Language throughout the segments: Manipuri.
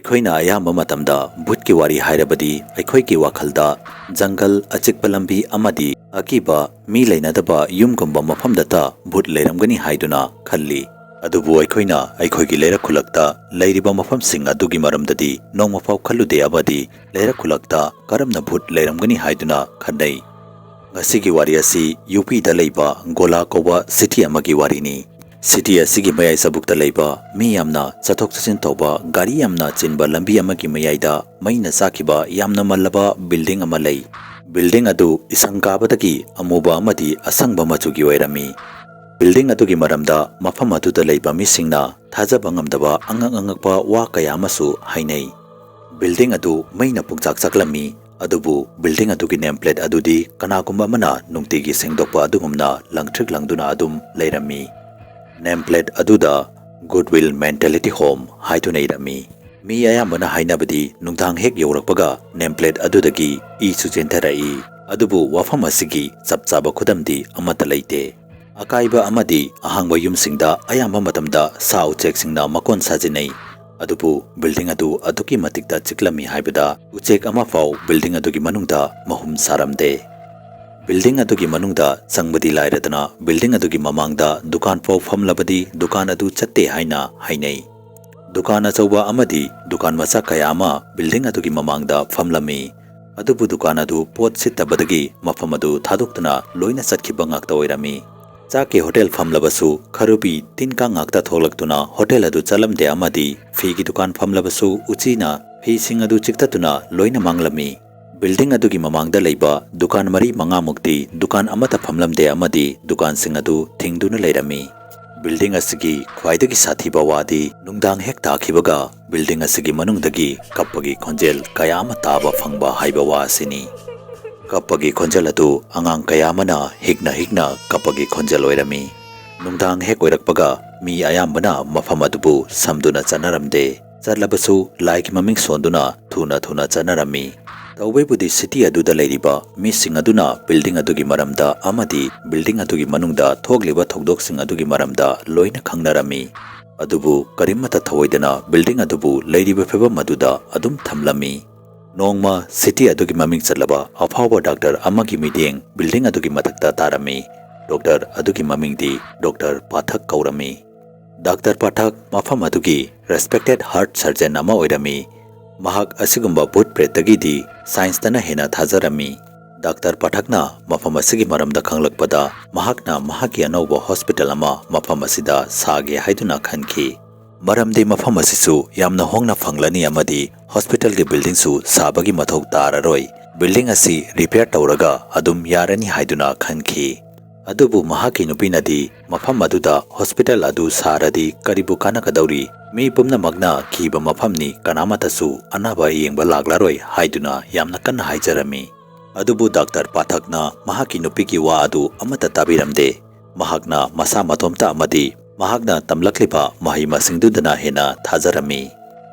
ꯑꯩꯈꯣꯏꯅ ꯑꯌꯥꯝꯕ ꯃꯇꯝꯗ ꯚꯨꯠꯀꯤ ꯋꯥꯔꯤ ꯍꯥꯏꯔꯕꯗꯤ ꯑꯩꯈꯣꯏꯒꯤ ꯋꯥꯈꯜꯗ ꯖꯪꯒꯜ ꯑꯆꯤꯛꯄ ꯂꯝꯕꯤ ꯑꯃꯗꯤ ꯑꯀꯤꯕ ꯃꯤ ꯂꯩꯅꯗꯕ ꯌꯨꯝꯒꯨꯝꯕ ꯃꯐꯝꯗꯇ ꯚꯨꯠ ꯂꯩꯔꯝꯒꯅꯤ ꯍꯥꯏꯗꯨꯅ ꯈꯜꯂꯤ꯫ ꯑꯗꯨꯕꯨ ꯑꯩꯈꯣꯏꯅ ꯑꯩꯈꯣꯏꯒꯤ ꯂꯩꯔꯛ ꯈꯨꯜꯂꯛꯇ ꯂꯩꯔꯤꯕ ꯃꯐꯝꯁꯤꯡ ꯑꯗꯨꯒꯤ ꯃꯔꯝꯗꯗꯤ ꯅꯣꯡꯃꯐꯥꯎ ꯈꯜꯂꯨꯗꯦ ꯑꯃꯗꯤ ꯂꯩꯔꯛ ꯈꯨꯜꯂꯛꯇ ꯀꯔꯝꯅ ꯚꯨꯠ ꯂꯩꯔꯝꯒꯅꯤ ꯍꯥꯏꯗꯨꯅ ꯈꯟꯅꯩ꯫ ꯉꯁꯤꯒꯤ ꯋꯥꯔꯤ ꯑꯁꯤ ꯌꯨꯄꯤꯗ ꯂꯩꯕ ꯒꯣꯂꯥ ꯀꯧꯕ ꯁꯤꯇꯤ ꯑꯃꯒꯤ ꯋꯥꯔꯤꯅꯤ꯫ ꯁꯤꯇꯤ ꯑꯁꯤꯒꯤ ꯃꯌꯥꯏ ꯆꯕꯨꯛꯇ ꯂꯩꯕ ꯃꯤ ꯌꯥꯝꯅ ꯆꯠꯊꯣꯛ ꯆꯠꯁꯤꯟ ꯇꯧꯕ ꯒꯥꯔꯤ ꯌꯥꯝꯅ ꯆꯤꯟꯕ ꯂꯝꯕꯤ ꯑꯃꯒꯤ ꯃꯌꯥꯏꯗ ꯃꯩꯅ ꯆꯥꯛꯈꯤꯕ ꯌꯥꯝꯅ ꯃꯜꯂꯕ ꯕꯤꯜꯗꯤꯡ ꯑꯃ ꯂꯩ꯫ ꯕꯤꯜꯗꯤꯡ ꯑꯗꯨ ꯏꯁꯪ ꯀꯥꯕꯗꯒꯤ ꯑꯃꯨꯕ ꯑꯃꯗꯤ ꯑꯁꯪꯕ ꯃꯆꯨꯒꯤ ꯑꯣꯏꯔꯝꯃꯤ꯫ ꯕꯤꯜꯗꯤꯡ ꯑꯗꯨꯒꯤ ꯃꯔꯝꯗ ꯃꯐꯝ ꯑꯗꯨꯗ ꯂꯩꯕ ꯃꯤꯁꯤꯡꯅ ꯊꯥꯖꯕ ꯉꯝꯗꯕ ꯑꯉꯛ-ꯑꯉꯛꯄ ꯋꯥ ꯀꯌꯥ ꯑꯃꯁꯨ ꯍꯥꯏꯅꯩ꯫ ꯕꯤꯜꯗꯤꯡ ꯑꯗꯨ ꯃꯩꯅ ꯄꯨꯡꯆꯥꯛ ꯆꯥꯛꯂꯝꯃꯤ, ꯑꯗꯨꯕꯨ ꯕꯤꯜꯗꯤꯡ ꯑꯗꯨꯒꯤ ꯅꯦꯝ ꯄ꯭ꯂꯦꯠ ꯑꯗꯨꯗꯤ ꯀꯅꯥꯒꯨꯝꯕ ꯑꯃꯅ ꯅꯨꯡꯇꯤꯒꯤ ꯁꯦꯡꯗꯣꯛꯄ ꯑꯗꯨꯒꯨꯝꯅ ꯂꯪꯇ꯭ꯔꯤꯛ ꯂꯪꯗꯨꯅ ꯑꯗꯨꯝ ꯂꯩꯔꯝꯃꯤ꯫ ꯅꯦꯝ ꯄ꯭ꯂꯦꯠ ꯑꯗꯨꯗ ꯒꯨꯗꯋꯤꯜ ꯃꯦꯟꯇꯦꯂꯤꯇꯤ ꯍꯣꯝ ꯍꯥꯏꯗꯨꯅ ꯏꯔꯝꯃꯤ꯫ ꯃꯤ ꯑꯌꯥꯝꯕꯅ ꯍꯥꯏꯅꯕꯗꯤ ꯅꯨꯡꯗꯥꯡ ꯍꯦꯛ ꯌꯧꯔꯛꯄꯒ ꯅꯦꯝ ꯄ꯭ꯂꯦꯠ ꯑꯗꯨꯗꯒꯤ ꯏꯁꯨ ꯆꯦꯟꯊꯔꯛꯏ, ꯑꯗꯨꯕꯨ ꯋꯥꯐꯝ ꯑꯁꯤꯒꯤ ꯆꯞ ꯆꯥꯕ ꯈꯨꯗꯝꯗꯤ ꯑꯃꯠꯇ ꯂꯩꯇꯦ꯫ ꯑꯀꯥꯏꯕ ꯑꯃꯗꯤ ꯑꯍꯥꯡꯕ ꯌꯨꯝꯁꯤꯡꯗ ꯑꯌꯥꯝꯕ ꯃꯇꯝꯗ ꯁꯥ ꯎꯆꯦꯛꯁꯤꯡꯅ ꯃꯀꯣꯟ ꯁꯥꯖꯤꯟꯅꯩ, ꯑꯗꯨꯕꯨ ꯕꯤꯜꯗꯤꯡ ꯑꯗꯨ ꯑꯗꯨꯛꯀꯤ ꯃꯇꯤꯛꯇ ꯆꯤꯛꯂꯝꯃꯤ ꯍꯥꯏꯕꯗ ꯎꯆꯦꯛ ꯑꯃꯐꯥꯎ ꯕꯤꯜꯗꯤꯡ ꯑꯗꯨꯒꯤ ꯃꯅꯨꯡꯗ ꯃꯍꯨꯝ ꯁꯥꯔꯝꯗꯦ꯫ ꯕꯤꯜꯗꯤꯡ ꯑꯗꯨꯒꯤ ꯃꯅꯨꯡꯗ ꯆꯪꯕꯗꯤ ꯂꯥꯏꯔꯗꯅ ꯕꯤꯜꯗꯤꯡ ꯑꯗꯨꯒꯤ ꯃꯃꯥꯡꯗ ꯗꯨꯀꯥꯟ ꯐꯥꯎ ꯐꯝꯂꯕꯗꯤ ꯗꯨꯀꯥꯟ ꯑꯗꯨ ꯆꯠꯇꯦ ꯍꯥꯏꯅ ꯍꯥꯏꯅꯩ꯫ ꯗꯨꯀꯥꯟ ꯑꯆꯧꯕ ꯑꯃꯗꯤ ꯗꯨꯀꯥꯟ ꯃꯆꯥ ꯀꯌꯥ ꯑꯃ ꯕꯤꯜꯗꯤꯡ ꯑꯗꯨꯒꯤ ꯃꯃꯥꯡꯗ ꯐꯝꯂꯝꯃꯤ, ꯑꯗꯨꯕꯨ ꯗꯨꯀꯥꯟ ꯑꯗꯨ ꯄꯣꯠ ꯁꯤꯠꯇꯕꯗꯒꯤ ꯃꯐꯝ ꯑꯗꯨ ꯊꯥꯗꯣꯛꯇꯨꯅ ꯂꯣꯏꯅ ꯆꯠꯈꯤꯕ ꯉꯥꯛꯇ ꯑꯣꯏꯔꯝꯃꯤ꯫ ꯆꯥꯛꯀꯤ ꯍꯣꯇꯦꯜ ꯐꯝꯂꯕꯁꯨ ꯈꯔꯨꯕꯤ ꯇꯤꯟ ꯀꯥꯡ ꯉꯥꯛꯇ ꯊꯣꯛꯂꯛꯇꯨꯅ ꯍꯣꯇꯦꯜ ꯑꯗꯨ ꯆꯠꯂꯝꯗꯦ ꯑꯃꯗꯤ ꯐꯤꯒꯤ ꯗꯨꯀꯥꯟ ꯐꯝꯂꯕꯁꯨ ꯎꯆꯤꯅ ꯐꯤꯁꯤꯡ ꯑꯗꯨ ꯆꯤꯛꯊꯠꯇꯨꯅ ꯂꯣꯏꯅ ꯃꯥꯡꯂꯝꯃꯤ꯫ ꯕꯤꯜꯗꯤꯡ ꯑꯗꯨꯒꯤ ꯃꯃꯥꯡꯗ ꯂꯩꯕ ꯗꯨꯀꯥꯟ 4-5ꯃꯨꯛꯇꯤ ꯗꯨꯀꯥꯟ ꯑꯃꯠꯇ ꯐꯝꯂꯝꯗꯦ ꯑꯃꯗꯤ ꯗꯨꯀꯥꯟꯁꯤꯡ ꯑꯗꯨ ꯊꯤꯡꯗꯨꯅ ꯂꯩꯔꯝꯃꯤ꯫ ꯕꯤꯜꯗꯤꯡ ꯑꯁꯤꯒꯤ ꯈ꯭ꯋꯥꯏꯗꯒꯤ ꯁꯥꯊꯤꯕ ꯋꯥꯗꯤ ꯅꯨꯡꯗꯥꯡ ꯍꯦꯛ ꯇꯥꯈꯤꯕꯒ ꯕꯤꯜꯗꯤꯡ ꯑꯁꯤꯒꯤ ꯃꯅꯨꯡꯗꯒꯤ ꯀꯞꯄꯒꯤ ꯈꯣꯟꯖꯦꯜ ꯀꯌꯥ ꯑꯃ తాꯕ ꯐꯪꯕ ꯍꯥꯏꯕ ꯋꯥ ꯑꯁꯤꯅꯤ꯫ ꯀꯞꯄꯒꯤ ꯈꯣꯟꯖꯦꯜ ꯑꯗꯨ ꯑꯉꯥꯡ ꯀꯌꯥ ꯑꯃꯅ ꯍꯤꯛꯅ ꯀꯞꯄꯒꯤ ꯈꯣꯟꯖꯦꯜ ꯑꯣꯏꯔꯝꯃꯤ꯫ ꯅꯨꯡꯗꯥꯡ ꯍꯦꯛ ꯑꯣꯏꯔꯛꯄꯒ ꯃꯤ ꯑꯌꯥꯝꯕꯅ ꯃꯐꯝ ꯑꯗꯨꯕꯨ ꯁꯝꯗꯨꯅ ꯆꯠꯅꯔꯝꯗꯦ, ꯆꯠꯂꯕꯁꯨ ꯂꯥꯏꯒꯤ ꯃꯃꯤꯡ ꯁꯣꯟꯗꯨꯅ ꯊꯨꯅ ꯆꯠꯅꯔꯝꯃꯤ꯫ ꯇꯧꯕꯩꯕꯨꯗꯤ ꯁꯤꯇꯤ ꯑꯗꯨꯗ ꯂꯩꯔꯤꯕ ꯃꯤꯁꯤꯡ ꯑꯗꯨꯅ ꯕꯤꯜꯗꯤꯡ ꯑꯗꯨꯒꯤ ꯃꯔꯝꯗ ꯑꯃꯗꯤ ꯕꯤꯜꯗꯤꯡ ꯑꯗꯨꯒꯤ ꯃꯅꯨꯡꯗ ꯊꯣꯛꯂꯤꯕ ꯊꯧꯗꯣꯛꯁꯤꯡ ꯑꯗꯨꯒꯤ ꯃꯔꯝꯗ ꯂꯣꯏꯅ ꯈꯪꯅꯔꯝꯃꯤ, ꯑꯗꯨꯕꯨ ꯀꯔꯤꯃꯠꯇ ꯊꯧꯑꯣꯏꯗꯅ ꯕꯤꯜꯗꯤꯡ ꯑꯗꯨꯕꯨ ꯂꯩꯔꯤꯕ ꯐꯤꯚꯝ ꯑꯗꯨꯗ ꯑꯗꯨꯝ ꯊꯝꯂꯝꯃꯤ꯫ ꯅꯣꯡꯃ ꯁꯤꯇꯤ ꯑꯗꯨꯒꯤ ꯃꯃꯤꯡ ꯆꯠꯂꯕ ꯑꯐꯥꯎꯕ ꯗꯥꯛꯇꯔ ꯑꯃꯒꯤ ꯃꯤꯠꯌꯦꯡ ꯕꯤꯜꯗꯤꯡ ꯑꯗꯨꯒꯤ ꯃꯊꯛꯇ ꯇꯥꯔꯝꯃꯤ꯫ ꯗꯣꯛꯇꯔ ꯑꯗꯨꯒꯤ ꯃꯃꯤꯡꯗꯤ ꯗꯣꯛꯇꯔ ꯄꯥꯊꯛ ꯀꯧꯔꯝꯃꯤ꯫ ꯗꯥꯛꯇꯔ ꯄꯥꯊꯛ ꯃꯐꯝ ꯑꯗꯨꯒꯤ ꯔꯦꯁꯄꯦꯛꯇꯦꯗ ꯍꯥꯔꯠ ꯁꯔꯖꯟ ꯑꯃ ꯑꯣꯏꯔꯝꯃꯤ꯫ ꯃꯍꯥꯛ ꯑꯁꯤꯒꯨꯝꯕ ꯚꯨꯠ ꯄ꯭ꯔꯦꯠꯇꯒꯤꯗꯤ ꯁꯥꯏꯟꯁꯇꯅ ꯍꯦꯟꯅ ꯊꯥꯖꯔꯝꯃꯤ꯫ ꯗꯥꯛꯇꯔ ꯄꯥꯊꯛꯅ ꯃꯐꯝ ꯑꯁꯤꯒꯤ ꯃꯔꯝꯗ ꯈꯪꯂꯛꯄꯗ ꯃꯍꯥꯛꯅ ꯃꯍꯥꯛꯀꯤ ꯑꯅꯧꯕ ꯍꯣꯁꯄꯤꯇꯥꯜ ꯑꯃ ꯃꯐꯝ ꯑꯁꯤꯗ ꯁꯥꯒꯦ ꯍꯥꯏꯗꯨꯅ ꯈꯟꯈꯤ, ꯃꯔꯝꯗꯤ ꯃꯐꯝ ꯑꯁꯤꯁꯨ ꯌꯥꯝꯅ ꯍꯣꯡꯅ ꯐꯪꯂꯅꯤ ꯑꯃꯗꯤ ꯍꯣꯁꯄꯤꯇꯥꯜꯒꯤ ꯕꯤꯜꯗꯤꯡꯁꯨ ꯁꯥꯕꯒꯤ ꯃꯊꯧ ꯇꯥꯔꯔꯣꯏ, ꯕꯤꯜꯗꯤꯡ ꯑꯁꯤ ꯔꯤꯄꯦꯌꯔ ꯇꯧꯔꯒ ꯑꯗꯨꯝ ꯌꯥꯔꯅꯤ ꯍꯥꯏꯗꯨꯅ ꯈꯟꯈꯤ꯫ ꯑꯗꯨꯕꯨ ꯃꯍꯥꯛꯀꯤ ꯅꯨꯄꯤꯅꯗꯤ ꯃꯐꯝ ꯑꯗꯨꯗ ꯍꯣꯁꯄꯤꯇꯥꯜ ꯑꯗꯨ ꯁꯥꯔꯗꯤ ꯀꯔꯤꯕꯨ ꯀꯥꯟꯅꯒꯗꯧꯔꯤ, ꯃꯤ ꯄꯨꯝꯅꯃꯛꯅ ꯀꯤꯕ ꯃꯐꯝꯅꯤ, ꯀꯅꯥꯃꯠꯇꯁꯨ ꯑꯅꯥꯕ ꯌꯦꯡꯕ ꯂꯥꯛꯂꯔꯣꯏ ꯍꯥꯏꯗꯨꯅ ꯌꯥꯝꯅ ꯀꯟꯅ ꯍꯥꯏꯖꯔꯝꯃꯤ꯫ ꯑꯗꯨꯕꯨ ꯗꯥꯛꯇꯔ ꯄꯥꯊꯛꯅ ꯃꯍꯥꯛꯀꯤ ꯅꯨꯄꯤꯒꯤ ꯋꯥ ꯑꯗꯨ ꯑꯃꯠꯇ ꯇꯥꯕꯤꯔꯝꯗꯦ꯫ ꯃꯍꯥꯛꯅ ꯃꯁꯥ ꯃꯇꯣꯝꯇ ꯑꯃꯗꯤ ꯃꯍꯥꯛꯅ ꯇꯝꯂꯛꯂꯤꯕ ꯃꯍꯩ ꯃꯁꯤꯡꯗꯨꯗꯅ ꯍꯦꯟꯅ ꯊꯥꯖꯔꯝꯃꯤ꯫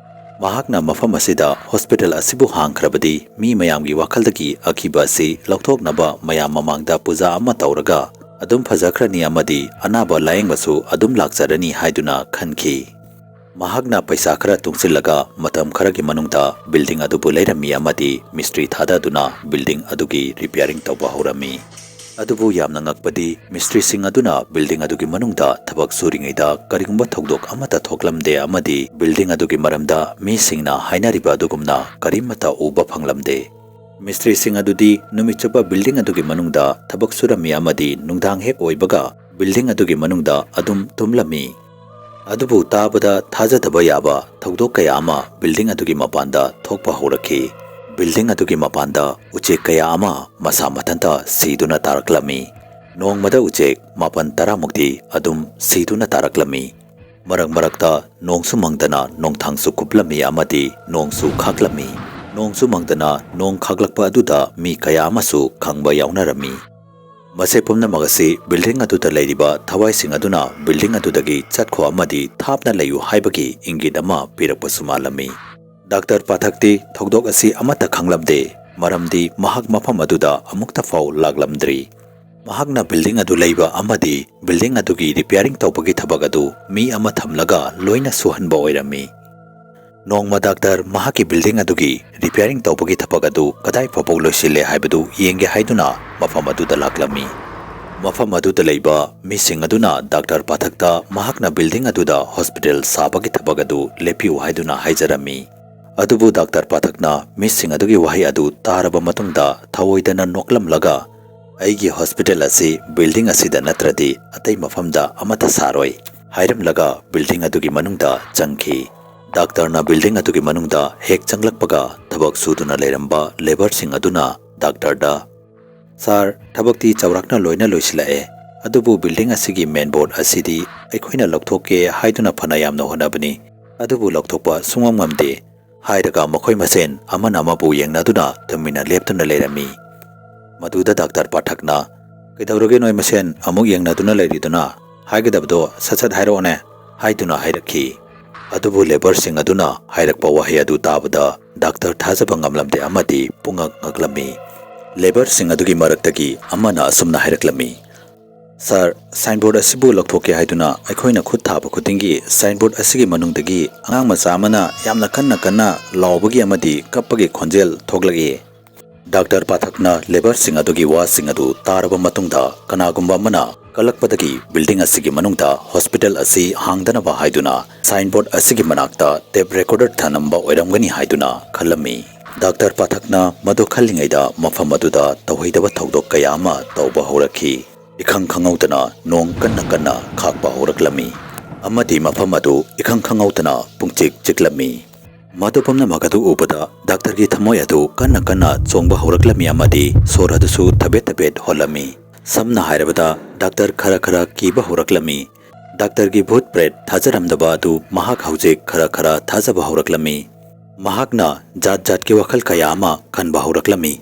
ꯃꯍꯥꯛꯅ ꯃꯐꯝ ꯑꯁꯤꯗ ꯍꯣꯁꯄꯤꯇꯥꯜ ꯑꯁꯤꯕꯨ ꯍꯥꯡꯈ꯭ꯔꯕꯗꯤ ꯃꯤ ꯃꯌꯥꯝꯒꯤ ꯋꯥꯈꯜꯗꯒꯤ ꯑꯀꯤꯕ ꯑꯁꯤ ꯂꯧꯊꯣꯛꯅꯕ ꯃꯌꯥꯝ ꯃꯃꯥꯡꯗ ꯄꯨꯖꯥ ꯑꯃ ꯇꯧꯔꯒ ꯑꯗꯨꯝ ꯐꯖꯈ꯭ꯔꯅꯤ ꯑꯃꯗꯤ ꯑꯅꯥꯕ ꯂꯥꯌꯦꯡꯕꯁꯨ ꯑꯗꯨꯝ ꯂꯥꯛꯆꯔꯅꯤ ꯍꯥꯏꯗꯨꯅ ꯈꯟꯈꯤ꯫ ꯃꯍꯥꯛꯅ ꯄꯩꯁꯥ ꯈꯔ ꯇꯨꯡꯁꯤꯜꯂꯒ ꯃꯇꯝ ꯈꯔꯒꯤ ꯃꯅꯨꯡꯗ ꯕꯤꯜꯗꯤꯡ ꯑꯗꯨꯕꯨ ꯂꯩꯔꯝꯃꯤ ꯑꯃꯗꯤ ꯃꯤꯁꯇ꯭ꯔꯤ ꯊꯥꯗꯗꯨꯅ ꯕꯤꯜꯗꯤꯡ ꯑꯗꯨꯒꯤ ꯔꯤꯄꯦꯌꯥꯔꯤꯡ ꯇꯧꯕ ꯍꯧꯔꯝꯃꯤ꯫ ꯑꯗꯨꯕꯨ ꯌꯥꯝꯅ ꯉꯛꯄꯗꯤ ꯃꯤꯁꯇ꯭ꯔꯤꯁꯤꯡ ꯑꯗꯨꯅ ꯕꯤꯜꯗꯤꯡ ꯑꯗꯨꯒꯤ ꯃꯅꯨꯡꯗ ꯊꯕꯛ ꯁꯨꯔꯤꯉꯩꯗ ꯀꯔꯤꯒꯨꯝꯕ ꯊꯧꯗꯣꯛ ꯑꯃꯠꯇ ꯊꯣꯛꯂꯝꯗꯦ ꯑꯃꯗꯤ ꯕꯤꯜꯗꯤꯡ ꯑꯗꯨꯒꯤ ꯃꯔꯝꯗ ꯃꯤꯁꯤꯡꯅ ꯍꯥꯏꯅꯔꯤꯕ ꯑꯗꯨꯒꯨꯝꯅ ꯀꯔꯤꯃꯠꯇ ꯎꯕ ꯐꯪꯂꯝꯗꯦ꯫ ꯃꯤꯁꯇ꯭ꯔꯤꯁꯤꯡ ꯑꯗꯨꯗꯤ ꯅꯨꯃꯤꯠ ꯆꯨꯞꯄ ꯕꯤꯜꯗꯤꯡ ꯑꯗꯨꯒꯤ ꯃꯅꯨꯡꯗ ꯊꯕꯛ ꯁꯨꯔꯝꯃꯤ ꯑꯃꯗꯤ ꯅꯨꯡꯗꯥꯡ ꯍꯦꯛ ꯑꯣꯏꯕꯒ ꯕꯤꯜꯗꯤꯡ ꯑꯗꯨꯒꯤ ꯃꯅꯨꯡꯗ ꯑꯗꯨꯝ ꯇꯨꯝꯂꯝꯃꯤ꯫ ꯑꯗꯨꯕꯨ ꯇꯥꯕꯗ ꯊꯥꯖꯗꯕ ꯌꯥꯕ ꯊꯧꯗꯣꯛ ꯀꯌꯥ ꯑꯃ ꯕꯤꯜꯗꯤꯡ ꯑꯗꯨꯒꯤ ꯃꯄꯥꯟꯗ ꯊꯣꯛꯄ ꯍꯧꯔꯛꯈꯤ꯫ ꯕꯤꯜꯗꯤꯡ ꯑꯗꯨꯒꯤ ꯃꯄꯥꯟꯗ ꯎꯆꯦꯛ ꯀꯌꯥ ꯑꯃ ꯃꯁꯥ ꯃꯊꯟꯇ ꯁꯤꯗꯨꯅ ꯇꯥꯔꯛꯂꯝꯃꯤ꯫ ꯅꯣꯡꯃꯗ ꯎꯆꯦꯛ 9-10ꯃꯨꯛꯇꯤ ꯑꯗꯨꯝ ꯁꯤꯗꯨꯅ ꯇꯥꯔꯛꯂꯝꯃꯤ꯫ ꯃꯔꯛ ꯃꯔꯛꯇ ꯅꯣꯡꯁꯨ ꯃꯪꯗꯅ ꯅꯣꯡꯊꯥꯡꯁꯨ ꯀꯨꯞꯂꯝꯃꯤ ꯑꯃꯗꯤ ꯅꯣꯡꯁꯨ ꯈꯥꯛꯂꯝꯃꯤ꯫ ꯅꯣꯡꯁꯨ ꯃꯪꯗꯅ ꯅꯣꯡ ꯈꯥꯛꯂꯛꯄ ꯑꯗꯨꯗ ꯃꯤ ꯀꯌꯥ ꯑꯃꯁꯨ ꯈꯪꯕ ꯌꯥꯎꯅꯔꯝꯃꯤ꯫ ꯃꯁꯤ ꯄꯨꯝꯅꯃꯛ ꯑꯁꯤ ꯕꯤꯜꯗꯤꯡ ꯑꯗꯨꯗ ꯂꯩꯔꯤꯕ ꯊꯋꯥꯏꯁꯤꯡ ꯑꯗꯨꯅ ꯕꯤꯜꯗꯤꯡ ꯑꯗꯨꯗꯒꯤ ꯆꯠꯈꯣ ꯑꯃꯗꯤ ꯊꯥꯞꯅ ꯂꯩꯌꯨ ꯍꯥꯏꯕꯒꯤ ꯏꯪꯒꯤꯠ ꯑꯃ ꯄꯤꯔꯛꯄꯁꯨ ꯃꯥꯜꯂꯝꯃꯤ꯫ ꯗꯥꯛꯇꯔ ꯄꯥꯊꯛꯇꯤ ꯊꯧꯗꯣꯛ ꯑꯁꯤ ꯑꯃꯠꯇ ꯈꯪꯂꯝꯗꯦ, ꯃꯔꯝꯗꯤ ꯃꯍꯥꯛ ꯃꯐꯝ ꯑꯗꯨꯗ ꯑꯃꯨꯛꯇ ꯐꯥꯎ ꯂꯥꯛꯂꯝꯗ꯭ꯔꯤ꯫ ꯃꯍꯥꯛꯅ ꯕꯤꯜꯗꯤꯡ ꯑꯗꯨ ꯂꯩꯕ ꯑꯃꯗꯤ ꯕꯤꯜꯗꯤꯡ ꯑꯗꯨꯒꯤ ꯔꯤꯄꯦꯌꯥꯔꯤꯡ ꯇꯧꯕꯒꯤ ꯊꯕꯛ ꯑꯗꯨ ꯃꯤ ꯑꯃ ꯊꯝꯂꯒ ꯂꯣꯏꯅ ꯁꯨꯍꯟꯕ ꯑꯣꯏꯔꯝꯃꯤ꯫ Nongma doctor mahaki building adugi repairing tawbagi thapak adu kadai phapok loisile haibadu yenge haiduna mafam aduda laklami. Mafam aduda leiba missing aduna Dr. Pathakta mahakna building aduda hospital sabagi thapak adu lepiu haiduna haijarami. Adubu Dr. Pathakna missing adugi wahi adu taraba matungda thawoidana noklamlaga aigi hospital asi building asida natradi atai mafamda amata saroi hairamlaga building adugi manungda changki. Doctor na building adugi manungda hek changlakpaga thabak suduna leramba labor sing aduna doctor da sir thabakti chawrakna loina loisilae adubu building asigi main board asidi aikhoina lokthokke haiduna phana yamna honabani adubu lokthokpa sungam ngamde hairaga makhoi masen amana amabu yengnaduna thamina leptuna lerami maduda Dr. Pathakna kaidawrage noi masen amuk yengnaduna leriduna haigadabdo sachat hairone haiduna hairakhi adubu labor sing aduna hairakpa wahi adu tabada doctor thajaba ngamlamde amadi pungak ngaklami labor sing adugi maraktagi amana asumna hairaklami sir signboard asibu lokthokke haiduna aikhoina khut thaba khutingi signboard asigi manungdagi angang macha amana yamna kanna lawbagi amadi kappagi khonjel thoglagi Dr. Pathakna labor sing adugi wa sing adu taraba matungda kanagumba amana kalakpadagi building asigi manungda hospital asi hangdana ba haiduna signboard asigi manakta tape recorder thanamba oiramgani haiduna khalami Dr. Pathakna madu khallingaida mafam aduda tawhaidaba thodok kaya ama tawba horakhi ikhang khangautana nong kanna khakba horaklami amadi mafam adu ikhang khangautana pungchik chiklami madu pamna magadu ubada doctor gi thamoy adu kanna chongba horaklami amadi soradusu thabet holami samna hairabada doctor khara kiba horaklami doctor gi bhut pret thajaramdaba adu mahak haujik khara thajaba horaklami mahakna jat ki wakhal kaya ama khanba horaklami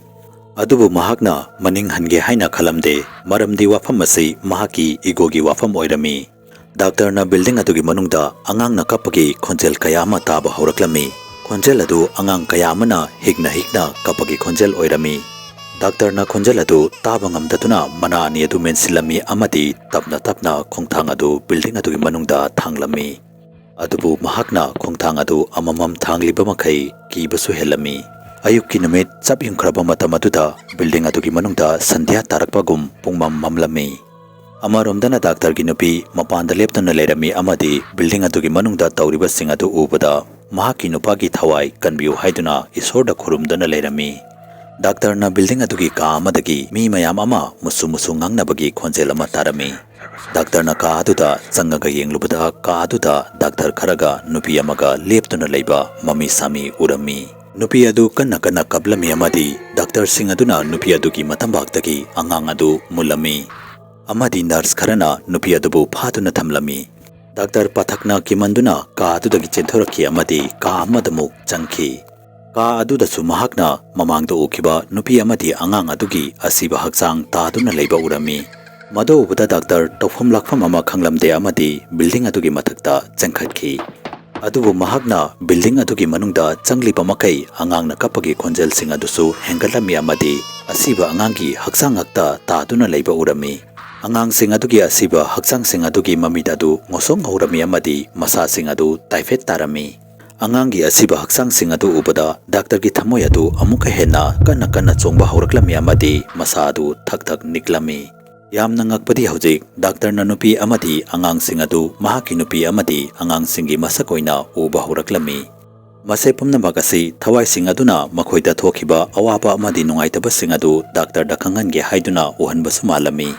adubu mahakna maning hange haina khalamde maramdi wafam asi mahaki igogi wafam oirami doctor na building adugi manungda angang na kapagi khonjel kaya ama taba horaklami khonjel adu angang kaya amana higna kapagi khonjel oirami Doctor na khonjel adu taba ngamdatuna mana ani adu mensilami amadi tapna khongthang adu building adugi manungda thanglami adubu mahakna khongthang adu amamam thangliba makhai kibasu helami ayukki namit chaping khraba matam aduda building adugi manungda sandhya tarakpagum pungmam mamlami amaromdana doctor gi nupi mapanda leptuna lerami amadi building adugi manungda tawriba sing adu ubada mahaki nupagi thawai kanbiu haiduna isorda khurumdana lerami Doctor na building adugi ka amadagi mi mayam ama musu ngangnabagi khonjel ama tarami Doctor na ka aduda changaga yenglubada ka aduda doctor kharaga nupi amaga leptuna leiba mami sami urami nupi adu kanna kablami amadi doctor sing aduna nupi adugi matambagtagi angang adu mulami amadi nurse kharana nupi adubu phatuna thamlami Dr. Pathakna kimanduna ka adudagi chenthoraki amadi ka amadamuk changki ka adudasu mahakna mamangda ukiba nupi amadi angang adugi asiba hakchang taduna leiba urami mado ubada doctor tofam lakfam ama khanglamde amadi building adugi mathakta chengkhatkhi adubu mahakna building adugi manungda changliba makai angangna kapagi khonjel sing adusu hengalami amadi asiba angangi hakchang akta taduna leiba urami angang sing adugi asiba hakchang sing adugi mamidadu ngosong horami amadi masa sing adu taifet tarami angangi asiba hakchang sing adu ubada doctor gi thamoy adu amuka hena kanna chongba horaklami amadi masa adu thak niklami yamna ngakpadi hojik doctor na nupi amadi angang sing adu mahaki nupi amadi angang singi masakoina uba horaklami mase pumna bagasi thawai sing aduna makhoida thokiba awaba amadi nungaitaba sing adu doctor da khangan ge haiduna uhanba sumalami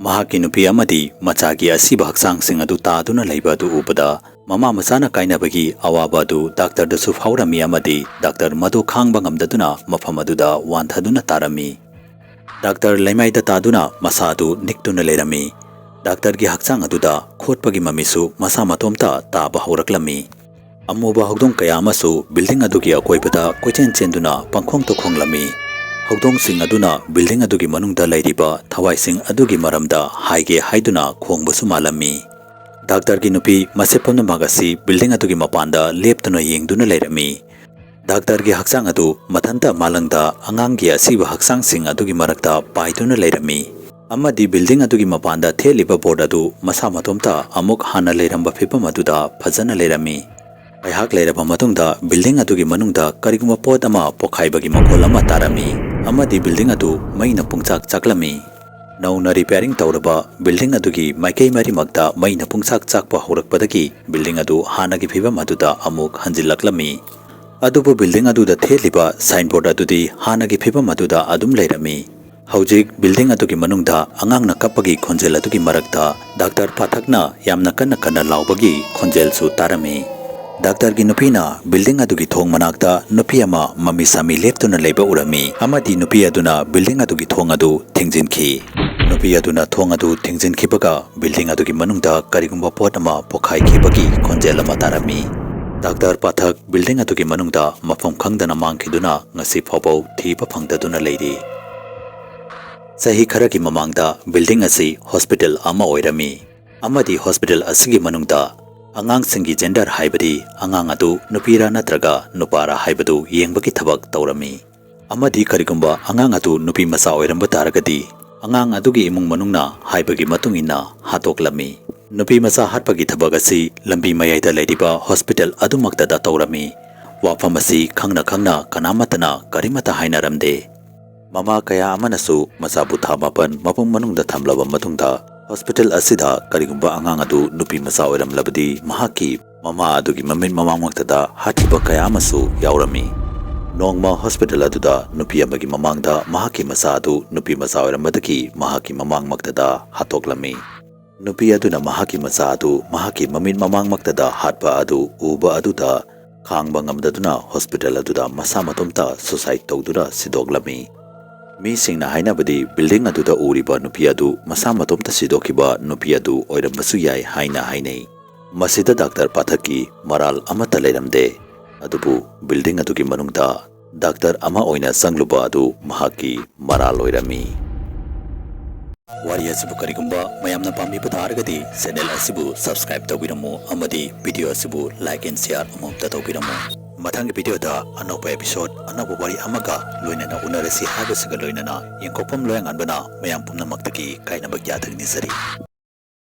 mahaki nupi amadi machagi asiba hakchang sing adu taduna leiba adu ubada mama masana kainabagi awaba adu doctor da su faurami amadi doctor madu khangba ngamdaduna mafam aduda wanthaduna tarami doctor leimaida taduna masa adu niktuna lerami doctor gi hakchang aduda khotpagi mamisu masa matomta taba horaklami amuba hogdong kaya amasu building adugi akoibada kochen chenduna pangkhong to khonglami hogdong sing aduna building adugi manungda leiriba thawai sing adugi maramda haige haiduna khongbasu malami doctor gi nupi masepamna magasi building adugi mapanda leptuna yengduna leirami doctor gi hakchang adu mathanta malangda angangi asiba hakchang sing adugi marakta paiduna leirami amadi building adugi mapanda theliba board adu masa matomta amuk hana leiramba phipam aduda phajana leirami ꯑꯩꯍꯥꯛ ꯂꯩꯔꯕ ꯃꯇꯨꯡꯗ ꯕꯤꯜꯗꯤꯡ ꯑꯗꯨꯒꯤ ꯃꯅꯨꯡꯗ ꯀꯔꯤꯒꯨꯝꯕ ꯄꯣꯠ ꯑꯃ ꯄꯣꯈꯥꯏꯕꯒꯤ ꯃꯈꯣꯜ ꯑꯃ ꯇꯥꯔꯝꯃꯤ ꯑꯃꯗꯤ ꯕꯤꯜꯗꯤꯡ ꯑꯗꯨ ꯃꯩꯅ ꯄꯨꯡꯆꯥꯛ ꯆꯥꯛꯂꯝꯃꯤ꯫ ꯅꯧꯅ ꯔꯤꯄꯦꯌꯔꯤꯡ ꯇꯧꯔꯕ ꯕꯤꯜꯗꯤꯡ ꯑꯗꯨꯒꯤ ꯃꯥꯏꯀꯩ ꯃꯔꯤꯃꯛꯇ ꯃꯩꯅ ꯄꯨꯡꯆꯥꯛ ꯆꯥꯛꯄ ꯍꯧꯔꯛꯄꯗꯒꯤ ꯕꯤꯜꯗꯤꯡ ꯑꯗꯨ ꯍꯥꯟꯅꯒꯤ ꯐꯤꯚꯝ ꯑꯗꯨꯗ ꯑꯃꯨꯛ ꯍꯟꯖꯤꯜꯂꯛꯂꯝꯃꯤ꯫ ꯑꯗꯨꯕꯨ ꯕꯤꯜꯗꯤꯡ ꯑꯗꯨꯗ ꯊꯦꯠꯂꯤꯕ ꯁꯥꯏꯟꯕꯣꯔꯗ ꯑꯗꯨꯗꯤ ꯍꯥꯟꯅꯒꯤ ꯐꯤꯚꯝ ꯑꯗꯨꯗ ꯑꯗꯨꯝ ꯂꯩꯔꯝꯃꯤ꯫ ꯍꯧꯖꯤꯛ ꯕꯤꯜꯗꯤꯡ ꯑꯗꯨꯒꯤ ꯃꯅꯨꯡꯗ ꯑꯉꯥꯡꯅ ꯀꯞꯄꯒꯤ ꯈꯣꯟꯖꯦꯜ ꯑꯗꯨꯒꯤ ꯃꯔꯛꯇ ꯗꯥꯛꯇꯔ ꯄꯥꯊꯛꯅ ꯌꯥꯝꯅ ꯀꯟꯅ ꯀꯟꯅ ꯂꯥꯎꯕꯒꯤ ꯈꯣꯟꯖꯦꯜꯁꯨ ꯇꯥꯔꯝꯃꯤ꯫ ꯗꯥꯛꯇꯔꯒꯤ ꯅꯨꯄꯤꯅ ꯕꯤꯜꯗꯤꯡ ꯑꯗꯨꯒꯤ ꯊꯣꯡ ꯃꯅꯥꯛꯇ ꯅꯨꯄꯤ ꯑꯃ ꯃꯃꯤ ꯁꯥꯃꯤ ꯂꯦꯞꯇꯨꯅ ꯂꯩꯕ ꯎꯔꯝꯃꯤ ꯑꯃꯗꯤ ꯅꯨꯄꯤ ꯑꯗꯨꯅ ꯕꯤꯜꯗꯤꯡ ꯑꯗꯨꯒꯤ ꯊꯣꯡ ꯑꯗꯨ ꯊꯤꯡꯖꯤꯟꯈꯤ꯫ ꯅꯨꯄꯤ ꯑꯗꯨꯅ ꯊꯣꯡ ꯑꯗꯨ ꯊꯤꯡꯖꯤꯟꯈꯤꯕꯒ ꯕꯤꯜꯗꯤꯡ ꯑꯗꯨꯒꯤ ꯃꯅꯨꯡꯗ ꯀꯔꯤꯒꯨꯝꯕ ꯄꯣꯠ ꯑꯃ ꯄꯣꯈꯥꯏꯈꯤꯕꯒꯤ ꯈꯣꯟꯖꯦꯜ ꯑꯃ ꯇꯥꯔꯝꯃꯤ꯫ ꯗꯥꯛꯇꯔ ꯄꯥꯊꯛ ꯕꯤꯜꯗꯤꯡ ꯑꯗꯨꯒꯤ ꯃꯅꯨꯡꯗ ꯃꯐꯝ ꯈꯪꯗꯅ ꯃꯥꯡꯈꯤꯗꯨꯅ ꯉꯁꯤ ꯐꯥꯎꯕ ꯊꯤꯕ ꯐꯪꯗꯗꯨꯅ ꯂꯩꯔꯤ꯫ ꯆꯍꯤ ꯈꯔꯒꯤ ꯃꯃꯥꯡꯗ ꯕꯤꯜꯗꯤꯡ ꯑꯁꯤ ꯍꯣꯁꯄꯤꯇꯥꯜ ꯑꯃ ꯑꯣꯏꯔꯝꯃꯤ ꯑꯃꯗꯤ ꯍꯣꯁꯄꯤꯇꯥꯜ ꯑꯁꯤꯒꯤ ꯃꯅꯨꯡꯗ ꯑꯉꯥꯡꯁꯤꯡꯒꯤ ꯖꯦꯟꯗꯔ ꯍꯥꯏꯕꯗꯤ ꯑꯉꯥꯡ ꯑꯗꯨ ꯅꯨꯄꯤꯔ ꯅꯠꯇ꯭ꯔꯒ ꯅꯨꯄꯥꯔ ꯍꯥꯏꯕꯗꯨ ꯌꯦꯡꯕꯒꯤ ꯊꯕꯛ ꯇꯧꯔꯝꯃꯤ ꯑꯃꯗꯤ ꯀꯔꯤꯒꯨꯝꯕ ꯑꯉꯥꯡ ꯑꯗꯨ ꯅꯨꯄꯤ ꯃꯆꯥ ꯑꯣꯏꯔꯝꯕ ꯇꯥꯔꯒꯗꯤ ꯑꯉꯥꯡ ꯑꯗꯨꯒꯤ ꯏꯃꯨꯡ ꯃꯅꯨꯡꯅ ꯍꯥꯏꯕꯒꯤ ꯃꯇꯨꯡ ꯏꯟꯅ ꯍꯥꯠꯇꯣꯛꯂꯝꯃꯤ꯫ ꯅꯨꯄꯤ ꯃꯆꯥ ꯍꯥꯠꯄꯒꯤ ꯊꯕꯛ ꯑꯁꯤ ꯂꯝꯕꯤ ꯃꯌꯥꯏꯗ ꯂꯩꯔꯤꯕ ꯍꯣꯁꯄꯤꯇꯥꯜ ꯑꯗꯨꯃꯛꯇꯗ ꯇꯧꯔꯝꯃꯤ꯫ ꯋꯥꯐꯝ ꯑꯁꯤ ꯈꯪꯅ ꯈꯪꯅ ꯀꯅꯥꯃꯠꯇꯅ ꯀꯔꯤꯃꯠꯇ ꯍꯥꯏꯅꯔꯝꯗꯦ꯫ ꯃꯃꯥ ꯀꯌꯥ ꯑꯃꯅꯁꯨ ꯃꯆꯥꯕꯨ ꯊꯥ 7 ꯃꯄꯨꯡ ꯃꯅꯨꯡꯗ ꯊꯝꯂꯕ ꯃꯇꯨꯡꯗ ꯍꯣꯁꯄꯤꯇꯥꯜ ꯑꯁꯤꯗ ꯀꯔꯤꯒꯨꯝꯕ ꯑꯉꯥꯡ ꯑꯗꯨ ꯅꯨꯄꯤ ꯃꯆꯥ ꯑꯣꯏꯔꯝꯂꯕꯗꯤ ꯃꯍꯥꯛꯀꯤ ꯃꯃꯥ ꯑꯗꯨꯒꯤ ꯃꯃꯤꯠ ꯃꯃꯥꯡꯃꯛꯇꯗ ꯍꯥꯠꯈꯤꯕ ꯀꯌꯥ ꯑꯃꯁꯨ ꯌꯥꯎꯔꯝꯃꯤ꯫ ꯅꯣꯡꯃ ꯍꯣꯁꯄꯤꯇꯥꯜ ꯑꯗꯨꯗ ꯅꯨꯄꯤ ꯑꯃꯒꯤ ꯃꯃꯥꯡꯗ ꯃꯍꯥꯛꯀꯤ ꯃꯆꯥ ꯑꯗꯨ ꯅꯨꯄꯤ ꯃꯆꯥ ꯑꯣꯏꯔꯝꯕꯗꯒꯤ ꯃꯍꯥꯛꯀꯤ ꯃꯃꯥꯡꯃꯛꯇꯗ ꯍꯥꯠꯇꯣꯛꯂꯝꯃꯤ꯫ ꯅꯨꯄꯤ ꯑꯗꯨꯅ ꯃꯍꯥꯛꯀꯤ ꯃꯆꯥ ꯑꯗꯨ ꯃꯍꯥꯛꯀꯤ ꯃꯃꯤꯠ ꯃꯃꯥꯡꯃꯛꯇꯗ ꯍꯥꯠꯄ ꯑꯗꯨ ꯎꯕ ꯑꯗꯨꯗ ꯈꯥꯡꯕ ꯉꯝꯗꯗꯨꯅ ꯍꯣꯁꯄꯤꯇꯥꯜ ꯑꯗꯨꯗ ꯃꯁꯥ ꯃꯇꯣꯝꯇ ꯁꯨꯁꯥꯏꯗ ꯇꯧꯗꯨꯅ ꯁꯤꯗꯣꯛꯂꯝꯃꯤ꯫ ꯃꯤꯁꯤꯡꯅ ꯍꯥꯏꯅꯕꯗꯤ ꯕꯤꯜꯗꯤꯡ ꯑꯗꯨꯗ ꯎꯔꯤꯕ ꯅꯨꯄꯤ ꯑꯗꯨ ꯃꯁꯥ ꯃꯇꯣꯝꯇ ꯁꯤꯗꯣꯛꯈꯤꯕ ꯅꯨꯄꯤ ꯑꯗꯨ ꯑꯣꯏꯔꯝꯕꯁꯨ ꯌꯥꯏ ꯍꯥꯏꯅ ꯍꯥꯏꯅꯩ꯫ ꯃꯁꯤꯗ ꯗꯥꯛꯇꯔ ꯄꯥꯊꯛꯀꯤ ꯃꯔꯥꯜ ꯑꯃꯠꯇ ꯂꯩꯔꯝꯗꯦ꯫ ꯑꯗꯨꯕꯨ ꯕꯤꯜꯗꯤꯡ ꯑꯗꯨꯒꯤ ꯃꯅꯨꯡꯗ ꯗꯥꯛꯇꯔ ꯑꯃ ꯑꯣꯏꯅ ꯆꯪꯂꯨꯕ ꯑꯗꯨ ꯃꯍꯥꯛꯀꯤ ꯃꯔꯥꯜ ꯑꯣꯏꯔꯝꯃꯤ꯫ ꯋꯥꯔꯤ ꯑꯁꯤꯕꯨ ꯀꯔꯤꯒꯨꯝꯕ ꯃꯌꯥꯝꯅ ꯄꯥꯝꯕꯤꯕ ꯇꯥꯔꯒꯗꯤ ꯆꯦꯅꯦꯜ ꯑꯁꯤꯕꯨ ꯁꯕꯁꯀ꯭ꯔꯥꯏꯕ ꯇꯧꯕꯤꯔꯝꯃꯨ ꯑꯃꯗꯤ ꯚꯤꯗꯤꯑꯣ ꯑꯁꯤꯕꯨ ꯂꯥꯏꯛ ꯑꯦꯟ ꯁꯦꯌꯔ ꯑꯃꯨꯛꯇ ꯇꯧꯕꯤꯔꯝꯃꯨ꯫ ꯃꯊꯪꯒꯤ ꯚꯤꯗꯤꯑꯣꯗ ꯑꯅꯧꯕ ꯑꯦꯄꯤꯁꯣꯗ ꯑꯅꯧꯕ ꯋꯥꯔꯤ ꯑꯃꯒ ꯂꯣꯏꯅꯅ ꯎꯅꯔꯁꯤ ꯍꯥꯏꯕꯁꯤꯒ ꯂꯣꯏꯅꯅ ꯌꯦꯡꯀꯣꯛꯐꯝ ꯂꯣꯌꯥꯉꯥꯟꯕꯅ ꯃꯌꯥꯝ ꯄꯨꯝꯅꯃꯛꯇꯒꯤ ꯀꯥꯏꯅꯕ ꯌꯥꯊꯪ ꯅꯤꯖꯔꯤ꯫